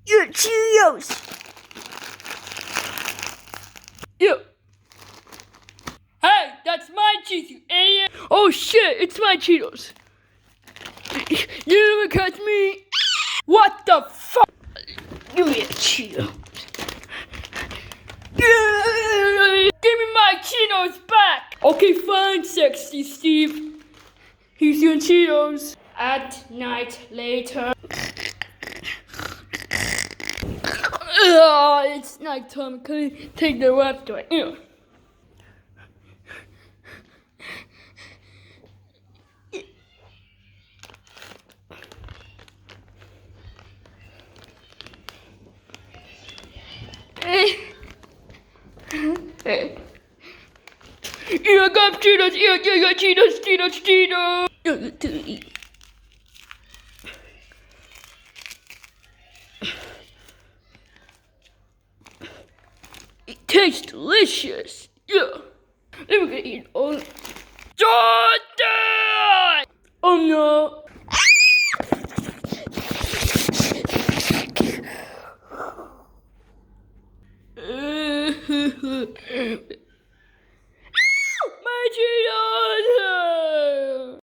Your Cheetos. Ew. Hey, that's my cheese, you idiot! Oh shit, it's my Cheetos. You never catch me. What the fuck? Give me a Cheeto. Give me my Cheetos back! Okay, fine, sexy Steve. Here's your Cheetos. At night later. It's night time. Can you take the rest of it? Ew. I got Cheetos. Yeah, Cheetos. It tastes delicious. Yeah. Let me go eat all. Jordan! Oh no.